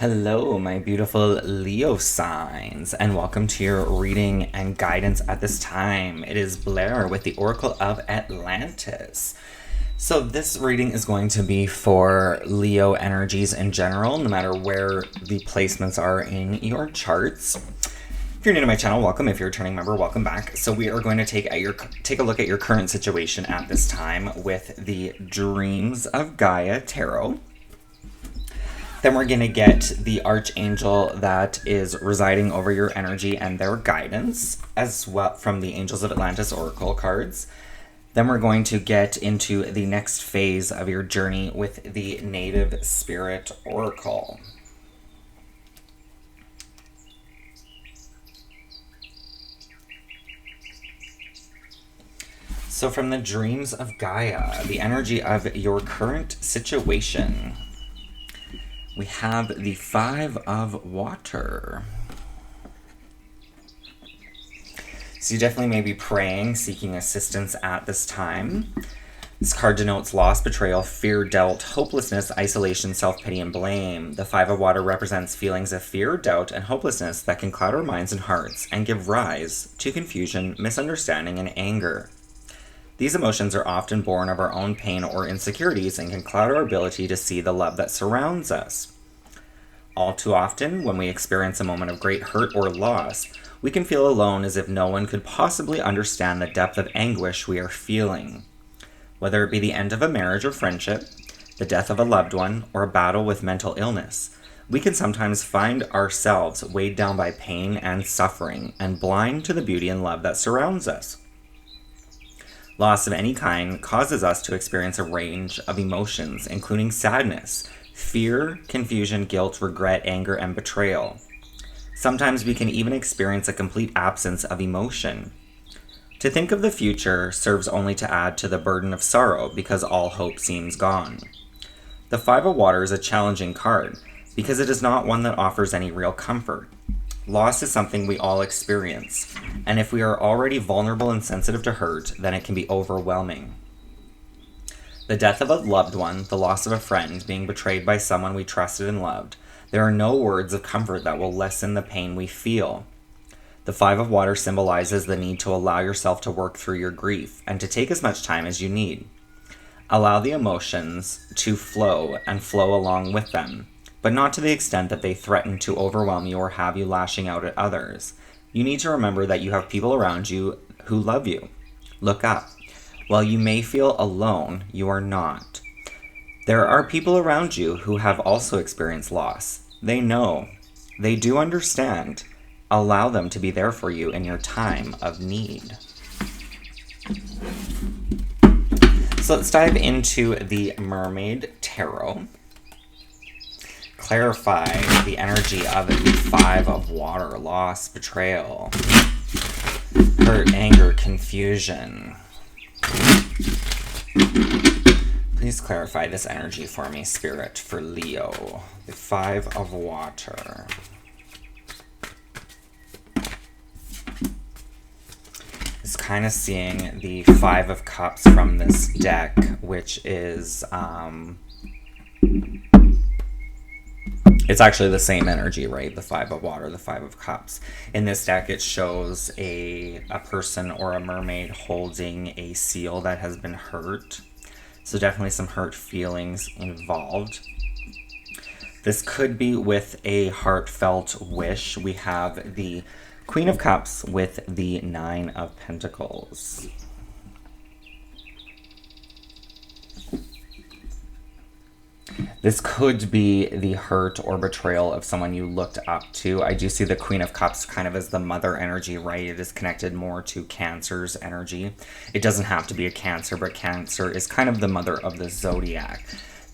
Hello, my beautiful Leo signs, and welcome to your reading and guidance at this time. It is Blair with the Oracle of Atlantis. So this reading is going to be for Leo energies in general, no matter where the placements are in your charts. If you're new to my channel, welcome. If you're a returning member, welcome back. So we are going to take a look at your current situation at this time with the Dreams of Gaia Tarot. Then we're going to get the Archangel that is residing over your energy and their guidance, as well from the Angels of Atlantis Oracle cards. Then we're going to get into the next phase of your journey with the Native Spirit Oracle. So from the Dreams of Gaia, the energy of your current situation, we have the Five of Water. So you definitely may be praying, seeking assistance at this time. This card denotes loss, betrayal, fear, doubt, hopelessness, isolation, self-pity, and blame. The Five of Water represents feelings of fear, doubt, and hopelessness that can cloud our minds and hearts and give rise to confusion, misunderstanding, and anger. These emotions are often born of our own pain or insecurities and can cloud our ability to see the love that surrounds us. All too often, when we experience a moment of great hurt or loss, we can feel alone, as if no one could possibly understand the depth of anguish we are feeling. Whether it be the end of a marriage or friendship, the death of a loved one, or a battle with mental illness, we can sometimes find ourselves weighed down by pain and suffering and blind to the beauty and love that surrounds us. Loss of any kind causes us to experience a range of emotions, including sadness, fear, confusion, guilt, regret, anger, and betrayal. Sometimes we can even experience a complete absence of emotion. To think of the future serves only to add to the burden of sorrow because all hope seems gone. The Five of Water is a challenging card because it is not one that offers any real comfort. Loss is something we all experience, and if we are already vulnerable and sensitive to hurt, then it can be overwhelming. The death of a loved one, the loss of a friend, being betrayed by someone we trusted and loved, there are no words of comfort that will lessen the pain we feel. The Five of Water symbolizes the need to allow yourself to work through your grief and to take as much time as you need. Allow the emotions to flow and flow along with them, but not to the extent that they threaten to overwhelm you or have you lashing out at others. You need to remember that you have people around you who love you. Look up. While you may feel alone, you are not. There are people around you who have also experienced loss. They know. They do understand. Allow them to be there for you in your time of need. So let's dive into the Mermaid Tarot. Clarify the energy of the Five of Water: loss, betrayal, hurt, anger, confusion. Please clarify this energy for me, Spirit, for Leo. The Five of Water. It's kind of seeing the Five of Cups from this deck, which is it's actually the same energy, right? The Five of Water, the Five of Cups. In this deck, it shows a person or a mermaid holding a seal that has been hurt. So definitely some hurt feelings involved. This could be with a heartfelt wish. We have the Queen of Cups with the Nine of Pentacles. This could be the hurt or betrayal of someone you looked up to. I do see the Queen of Cups kind of as the mother energy, right? It is connected more to Cancer's energy. It doesn't have to be a Cancer, but Cancer is kind of the mother of the zodiac.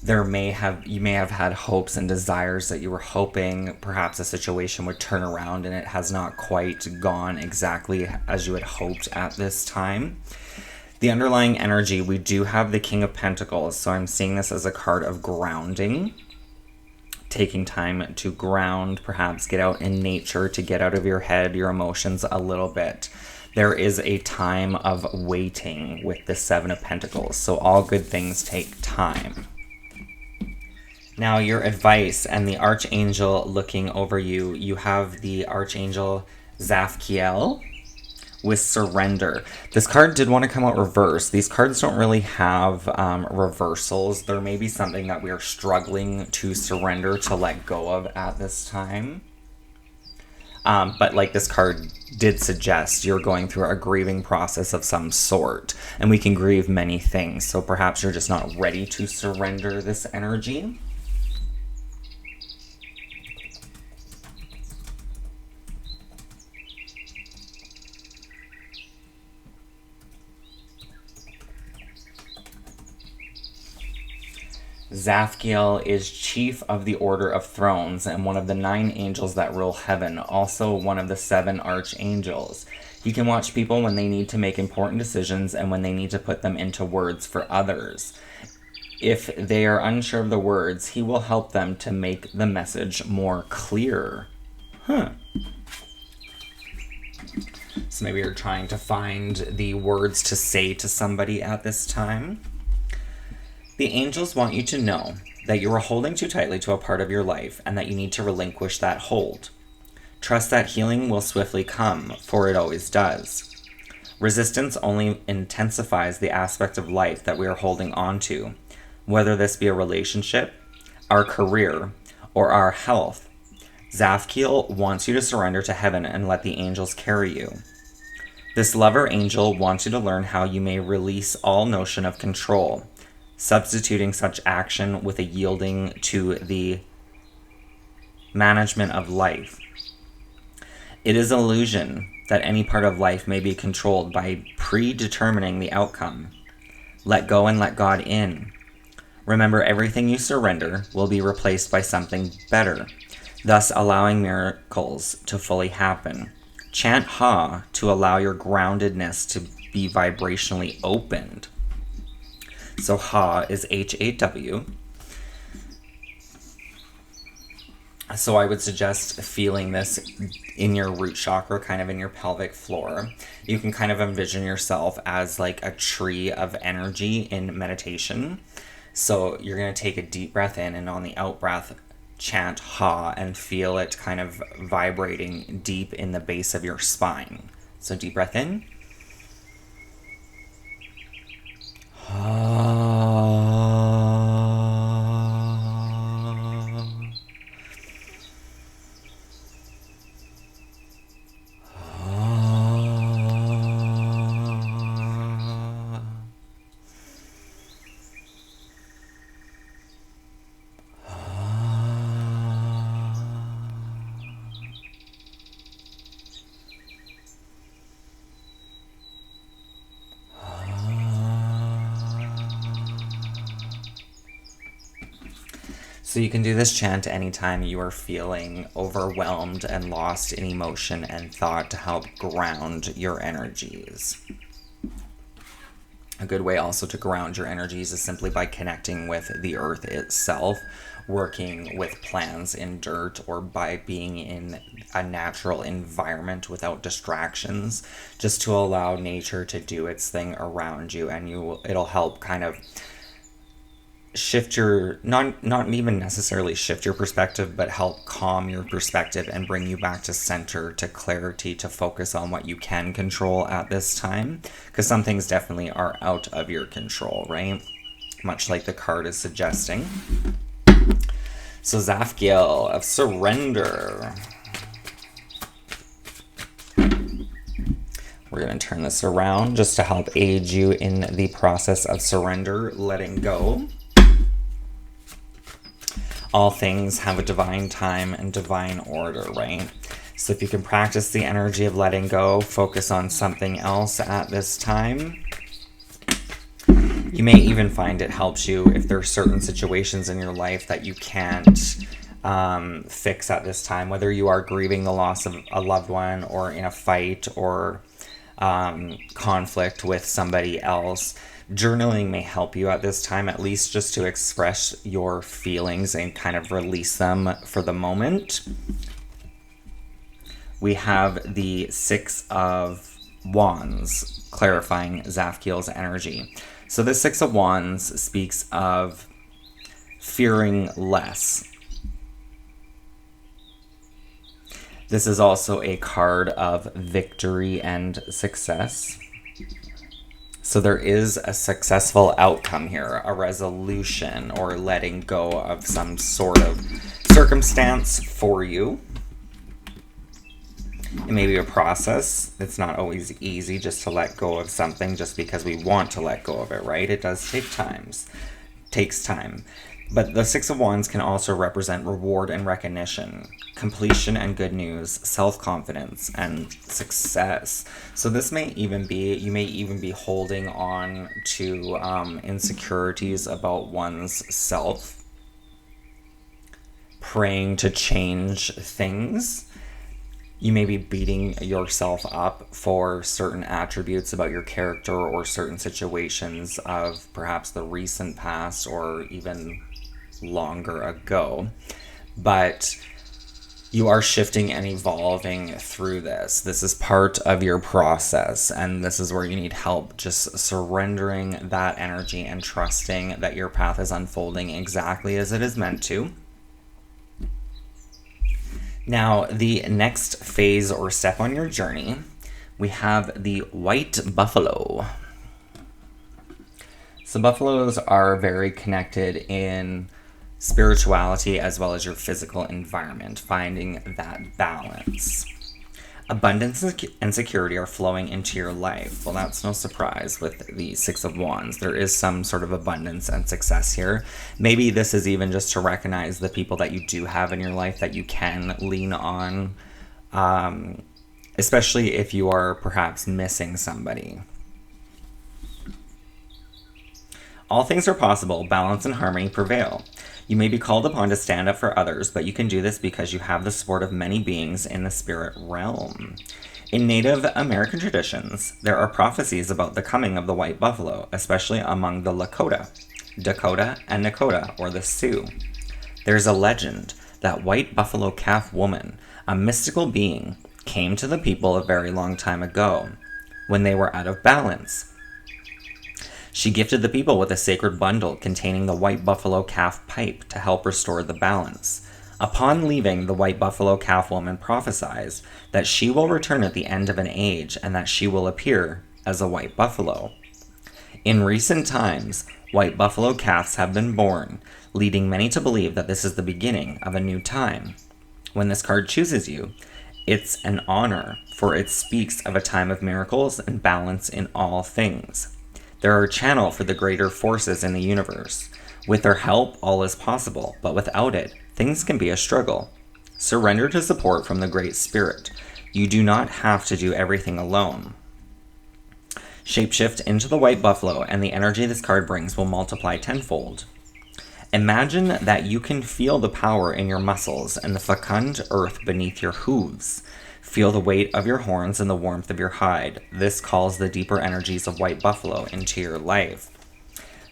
You may have had hopes and desires that you were hoping perhaps a situation would turn around, and it has not quite gone exactly as you had hoped at this time. The underlying energy, we do have the King of Pentacles, so I'm seeing this as a card of grounding. Taking time to ground, perhaps get out in nature to get out of your head, your emotions a little bit. There is a time of waiting with the Seven of Pentacles, so all good things take time. Now, your advice and the Archangel looking over you. You have the Archangel Zafkiel with surrender. This card did want to come out reverse. These cards don't really have reversals. There may be something that we are struggling to surrender, to let go of at this time. But like this card did suggest, you're going through a grieving process of some sort. And we can grieve many things. So perhaps you're just not ready to surrender this energy. Zafkiel is chief of the Order of Thrones and one of the 9 angels that rule heaven, also one of the 7 archangels. He can watch people when they need to make important decisions and when they need to put them into words for others. If they are unsure of the words, he will help them to make the message more clear. So maybe you're trying to find the words to say to somebody at this time. The angels want you to know that you are holding too tightly to a part of your life and that you need to relinquish that hold. Trust that healing will swiftly come, for it always does. Resistance only intensifies the aspect of life that we are holding on to, whether this be a relationship, our career, or our health. Zafkiel wants you to surrender to heaven and let the angels carry you. This lover angel wants you to learn how you may release all notion of control, substituting such action with a yielding to the management of life. It is an illusion that any part of life may be controlled by predetermining the outcome. Let go and let God in. Remember, everything you surrender will be replaced by something better, thus allowing miracles to fully happen. Chant Ha to allow your groundedness to be vibrationally opened. So Ha is H-A-W. So I would suggest feeling this in your root chakra, kind of in your pelvic floor. You can kind of envision yourself as like a tree of energy in meditation. So you're going to take a deep breath in, and on the out breath, chant Ha and feel it kind of vibrating deep in the base of your spine. So deep breath in. So you can do this chant anytime you are feeling overwhelmed and lost in emotion and thought, to help ground your energies. A good way also to ground your energies is simply by connecting with the earth itself, working with plants in dirt, or by being in a natural environment without distractions, just to allow nature to do its thing around you, and it'll help kind of shift your, not even necessarily shift your perspective, but help calm your perspective and bring you back to center, to clarity, to focus on what you can control at this time, because some things definitely are out of your control, right? Much like the card is suggesting. So Zafkiel of surrender. We're going to turn this around just to help aid you in the process of surrender, letting go. All things have a divine time and divine order, right? So if you can practice the energy of letting go, focus on something else at this time. You may even find it helps you if there are certain situations in your life that you can't fix at this time, whether you are grieving the loss of a loved one, or in a fight or conflict with somebody else. Journaling may help you at this time, at least just to express your feelings and kind of release them for the moment. We have the 6 of Wands, clarifying Zafkiel's energy. So the 6 of Wands speaks of fearing less. This is also a card of victory and success. So there is a successful outcome here, a resolution or letting go of some sort of circumstance for you. It may be a process. It's not always easy just to let go of something just because we want to let go of it, right? It does takes time. But the Six of Wands can also represent reward and recognition, completion and good news, self-confidence and success. So this may even be, you may even be holding on to insecurities about one's self, praying to change things. You may be beating yourself up for certain attributes about your character or certain situations of perhaps the recent past or even longer ago. But you are shifting and evolving through this. This is part of your process, and this is where you need help, just surrendering that energy and trusting that your path is unfolding exactly as it is meant to. Now, the next phase or step on your journey, we have the white buffalo. So buffaloes are very connected in spirituality as well as your physical environment, finding that balance. Abundance and security are flowing into your life. Well, that's no surprise with the Six of Wands. There is some sort of abundance and success here. Maybe this is even just to recognize the people that you do have in your life that you can lean on, especially if you are perhaps missing somebody. All things are possible. Balance and harmony prevail. You may be called upon to stand up for others, but you can do this because you have the support of many beings in the spirit realm. In Native American traditions, there are prophecies about the coming of the white buffalo, especially among the Lakota, Dakota, and Nakota, or the Sioux. There's a legend that white buffalo calf woman, a mystical being, came to the people a very long time ago, when they were out of balance. She gifted the people with a sacred bundle containing the white buffalo calf pipe to help restore the balance. Upon leaving, the white buffalo calf woman prophesies that she will return at the end of an age and that she will appear as a white buffalo. In recent times, white buffalo calves have been born, leading many to believe that this is the beginning of a new time. When this card chooses you, it's an honor, for it speaks of a time of miracles and balance in all things. They're a channel for the greater forces in the universe. With their help, all is possible, but without it, things can be a struggle. Surrender to support from the Great Spirit. You do not have to do everything alone. Shapeshift into the white buffalo, and the energy this card brings will multiply tenfold. Imagine that you can feel the power in your muscles and the fecund earth beneath your hooves. Feel the weight of your horns and the warmth of your hide. This calls the deeper energies of white buffalo into your life.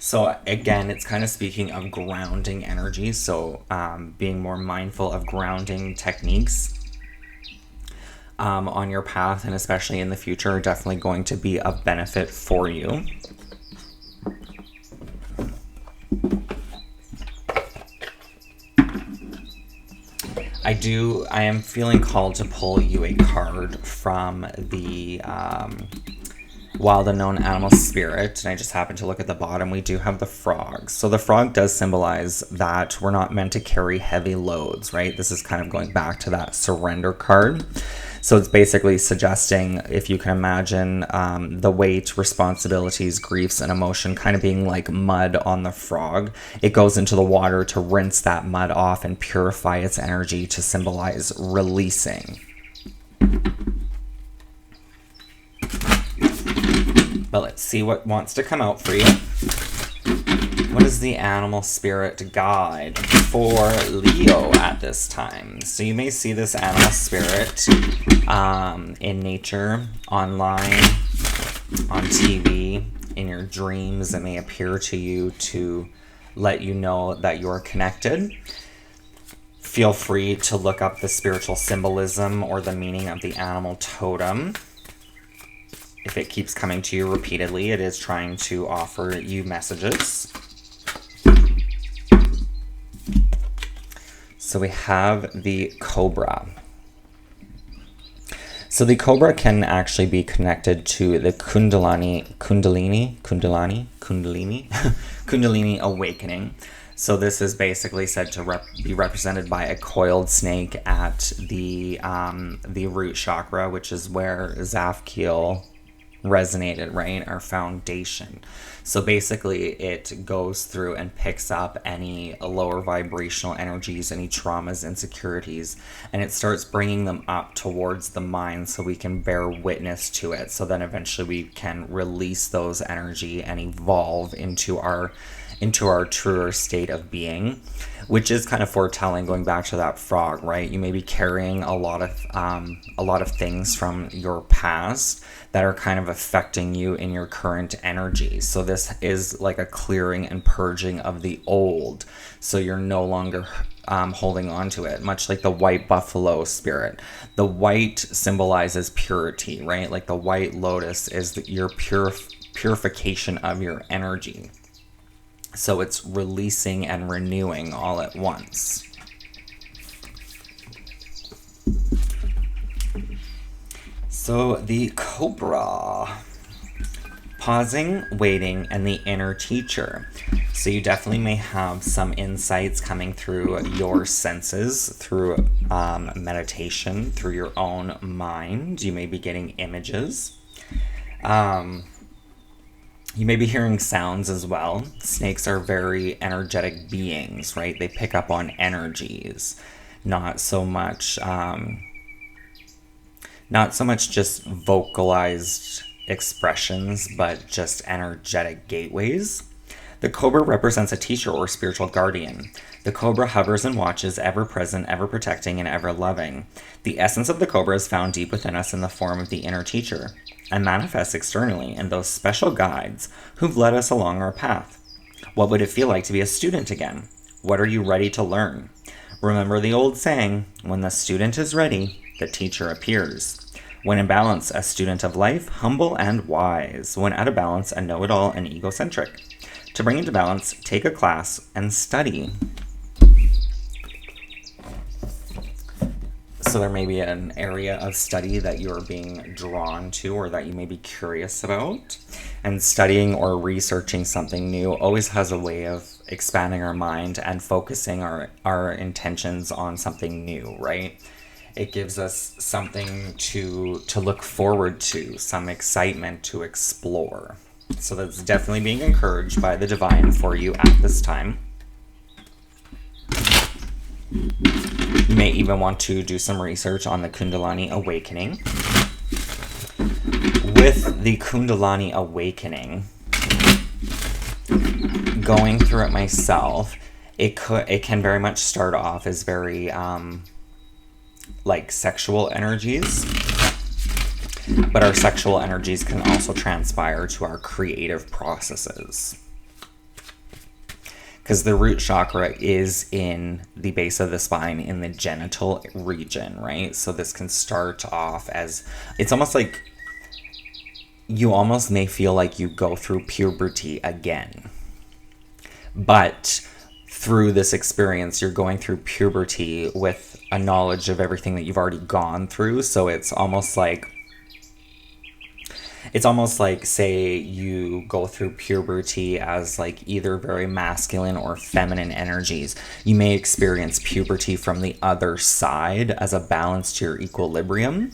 So again, it's kind of speaking of grounding energy. So being more mindful of grounding techniques on your path, and especially in the future, are definitely going to be of benefit for you. I am feeling called to pull you a card from the Wild Unknown Animal Spirit, and I just happened to look at the bottom. We do have the frog. So the frog does symbolize that we're not meant to carry heavy loads, right? This is kind of going back to that surrender card. So it's basically suggesting, if you can imagine, the weight, responsibilities, griefs, and emotion kind of being like mud on the frog. It goes into the water to rinse that mud off and purify its energy to symbolize releasing. But let's see what wants to come out for you. What is the animal spirit guide for Leo at this time? So you may see this animal spirit in nature, online, on TV, in your dreams. It may appear to you to let you know that you're connected. Feel free to look up the spiritual symbolism or the meaning of the animal totem. If it keeps coming to you repeatedly, it is trying to offer you messages. So we have the Cobra. So the Cobra can actually be connected to the Kundalini awakening. So this is basically said to be represented by a coiled snake at the root chakra, which is where Zafkiel resonated, right? Our foundation. So basically it goes through and picks up any lower vibrational energies, any traumas, insecurities, and it starts bringing them up towards the mind so we can bear witness to it. So then eventually we can release those energy and evolve into our truer state of being, which is kind of foretelling, going back to that frog, right? You may be carrying a lot of things from your past that are kind of affecting you in your current energy. So this is like a clearing and purging of the old. So you're no longer holding on to it, much like the white buffalo spirit. The white symbolizes purity, right? Like the white lotus is your purification of your energy. So it's releasing and renewing all at once. So the Cobra, pausing, waiting, and the inner teacher. So you definitely may have some insights coming through your senses, through meditation, through your own mind. You may be getting images. You may be hearing sounds as well. Snakes are very energetic beings, right? They pick up on energies, not so much just vocalized expressions, but just energetic gateways. The Cobra represents a teacher or spiritual guardian. The Cobra hovers and watches, ever present, ever protecting, and ever loving. The essence of the Cobra is found deep within us in the form of the inner teacher, and manifests externally in those special guides who've led us along our path. What would it feel like to be a student again? What are you ready to learn? Remember the old saying, when the student is ready, the teacher appears. When in balance, a student of life, humble and wise. When out of balance, a know-it-all and egocentric. To bring into balance, take a class and study. So there may be an area of study that you're being drawn to or that you may be curious about. And studying or researching something new always has a way of expanding our mind and focusing our intentions on something new, right? It gives us something to look forward to, some excitement to explore. So that's definitely being encouraged by the divine for you at this time. You may even want to do some research on the Kundalini awakening. With the Kundalini awakening, going through it myself, it can very much start off as very like sexual energies, but our sexual energies can also transpire to our creative processes. Because the root chakra is in the base of the spine in the genital region, right? So this can start off as, it's almost like you almost may feel like you go through puberty again. But through this experience, you're going through puberty with a knowledge of everything that you've already gone through. So it's almost like, say you go through puberty as like either very masculine or feminine energies. You may experience puberty from the other side as a balance to your equilibrium.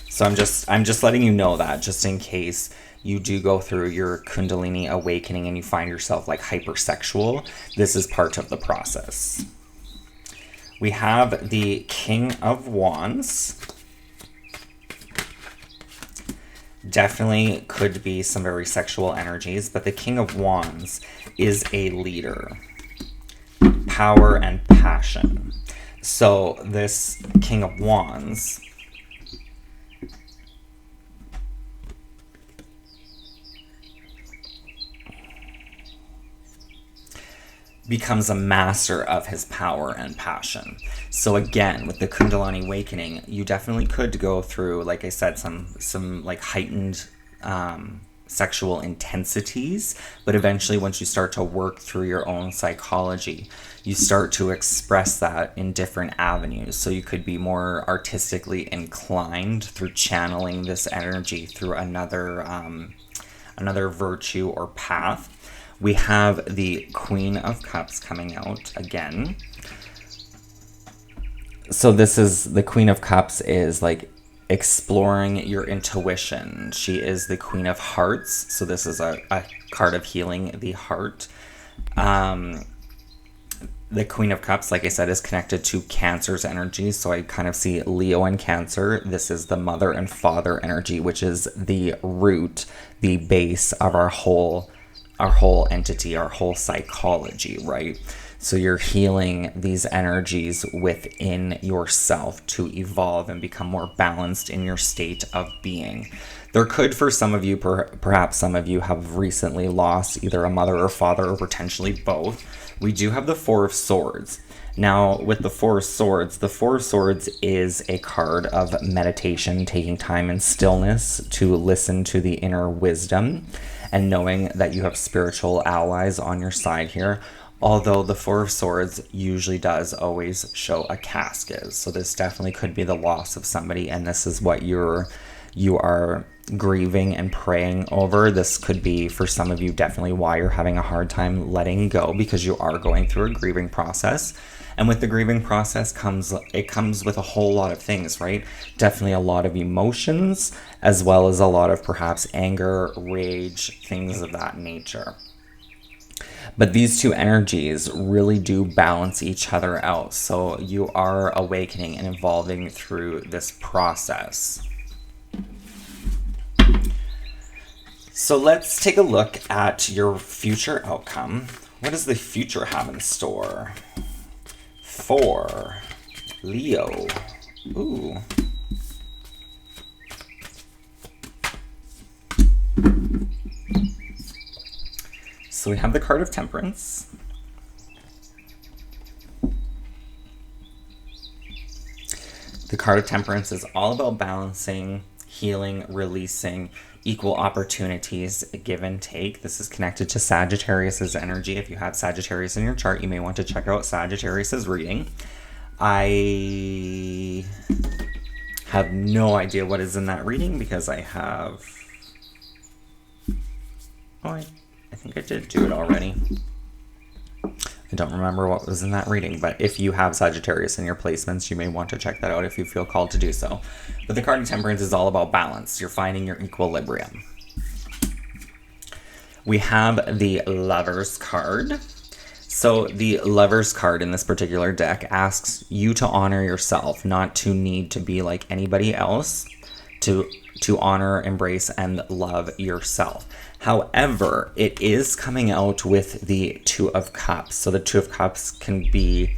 So I'm just letting you know that, just in case you do go through your Kundalini awakening and you find yourself like hypersexual, this is part of the process. We have the King of Wands. Definitely could be some very sexual energies, but the King of Wands is a leader. Power and passion. So this King of Wands becomes a master of his power and passion. So again, with the Kundalini awakening, you definitely could go through, like I said, some like heightened sexual intensities, but eventually once you start to work through your own psychology, you start to express that in different avenues. So you could be more artistically inclined through channeling this energy through another virtue or path. We have the Queen of Cups coming out again. So this is, the Queen of Cups is like exploring your intuition. She is the Queen of Hearts. So this is a card of healing the heart. The Queen of Cups, like I said, is connected to Cancer's energy. So I kind of see Leo and Cancer. This is the mother and father energy, which is the root, the base of our whole entity, our whole psychology, right? So you're healing these energies within yourself to evolve and become more balanced in your state of being. There could, for some of you, perhaps some of you have recently lost either a mother or father, or potentially both. We do have the Four of Swords. Now, with the Four of Swords is a card of meditation, taking time in stillness to listen to the inner wisdom and knowing that you have spiritual allies on your side here. Although the Four of Swords usually does always show a casket. So this definitely could be the loss of somebody, and this is what you are grieving and praying over. This could be, for some of you, definitely why you're having a hard time letting go, because you are going through a grieving process. And with the grieving process comes with a whole lot of things, right? Definitely a lot of emotions, as well as a lot of perhaps anger, rage, things of that nature. But these two energies really do balance each other out. So you are awakening and evolving through this process. So let's take a look at your future outcome. What does the future have in store for Leo? Ooh. So we have the card of Temperance. The card of Temperance is all about balancing, healing, releasing, equal opportunities, give and take. This is connected to Sagittarius's energy. If you have Sagittarius in your chart, you may want to check out Sagittarius's reading. I have no idea what is in that reading because I have... Oh, I think I did do it already. I don't remember what was in that reading, but if you have Sagittarius in your placements, you may want to check that out if you feel called to do so. But the card of Temperance is all about balance. You're finding your equilibrium. We have the Lover's card. So the Lover's card in this particular deck asks you to honor yourself, not to need to be like anybody else, to honor, embrace, and love yourself. However, it is coming out with the Two of Cups. So the Two of Cups can be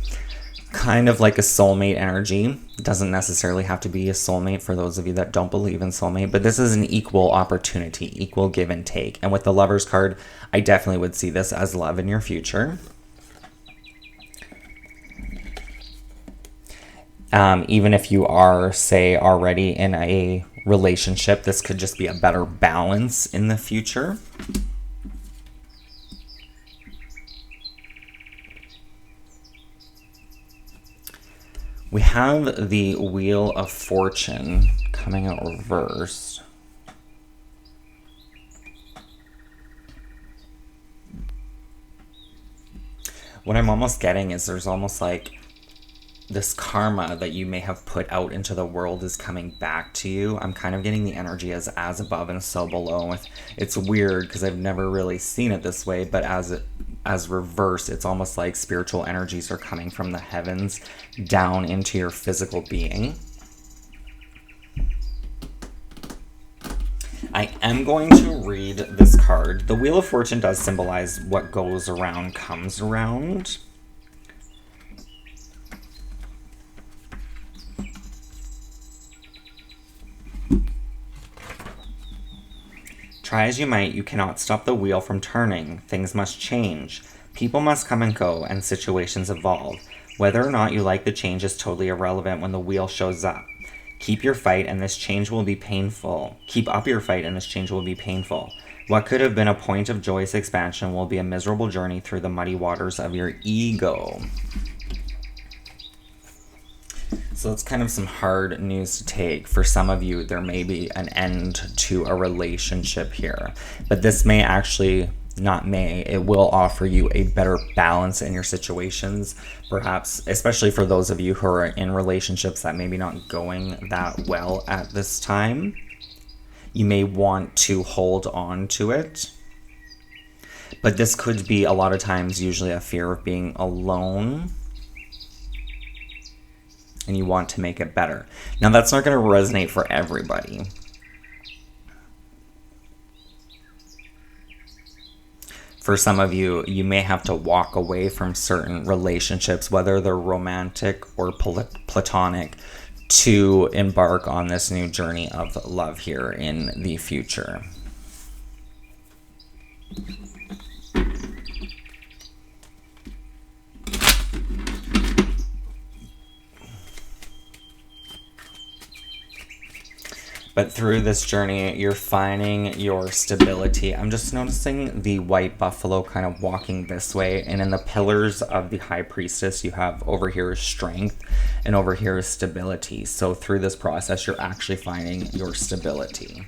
kind of like a soulmate energy. It doesn't necessarily have to be a soulmate for those of you that don't believe in soulmate, but this is an equal opportunity, equal give and take. And with the Lover's card, I definitely would see this as love in your future. Even if you are, say, already in a relationship, this could just be a better balance in the future. We have the Wheel of Fortune coming out reversed. What I'm almost getting is there's almost like this karma that you may have put out into the world is coming back to you. I'm kind of getting the energy as above and so below. It's weird because I've never really seen it this way, but as reversed, it's almost like spiritual energies are coming from the heavens down into your physical being. I am going to read this card. The Wheel of Fortune does symbolize what goes around comes around. Try as you might, you cannot stop the wheel from turning. Things must change. People must come and go, and situations evolve. Whether or not you like the change is totally irrelevant when the wheel shows up. Keep your fight, and this change will be painful. Keep up your fight, and this change will be painful. What could have been a point of joyous expansion will be a miserable journey through the muddy waters of your ego. So it's kind of some hard news to take. For some of you, there may be an end to a relationship here. But this may actually, not may, it will offer you a better balance in your situations. Perhaps, especially for those of you who are in relationships that maybe not going that well at this time. You may want to hold on to it. But this could be a lot of times usually a fear of being alone. And you want to make it better. Now, that's not going to resonate for everybody. For some of you, you may have to walk away from certain relationships, whether they're romantic or platonic, to embark on this new journey of love here in the future. But through this journey, you're finding your stability. I'm just noticing the white buffalo kind of walking this way. And in the pillars of the high priestess, you have over here is strength and over here is stability. So through this process, you're actually finding your stability,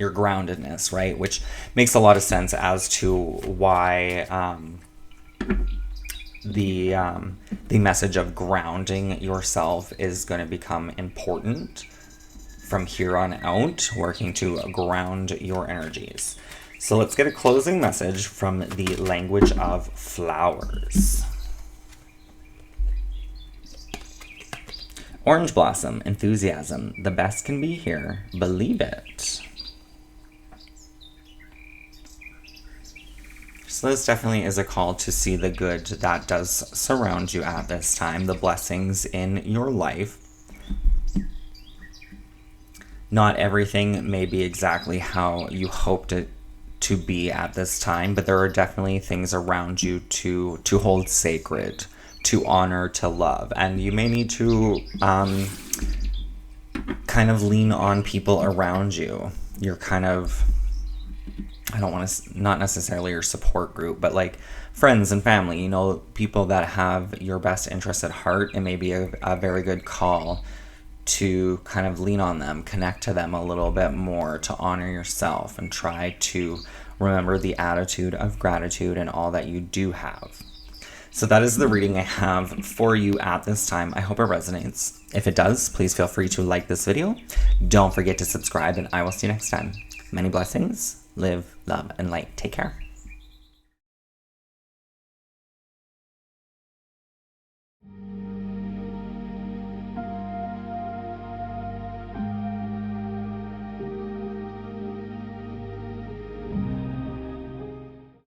your groundedness, right? Which makes a lot of sense as to why the message of grounding yourself is going to become important from here on out, working to ground your energies. So let's get a closing message from the language of flowers. Orange blossom, enthusiasm. The best can be here. Believe it. So this definitely is a call to see the good that does surround you at this time, the blessings in your life. Not everything may be exactly how you hoped it to be at this time, but there are definitely things around you to hold sacred, to honor, to love. And you may need to kind of lean on people around you. You're kind of, I don't want to, not necessarily your support group, but like friends and family, you know, people that have your best interests at heart. It may be a very good call to kind of lean on them, connect to them a little bit more, to honor yourself and try to remember the attitude of gratitude and all that you do have. So that is the reading I have for you at this time. I hope it resonates. If it does, please feel free to like this video. Don't forget to subscribe, and I will see you next time. Many blessings. Live, love, and light. Take care.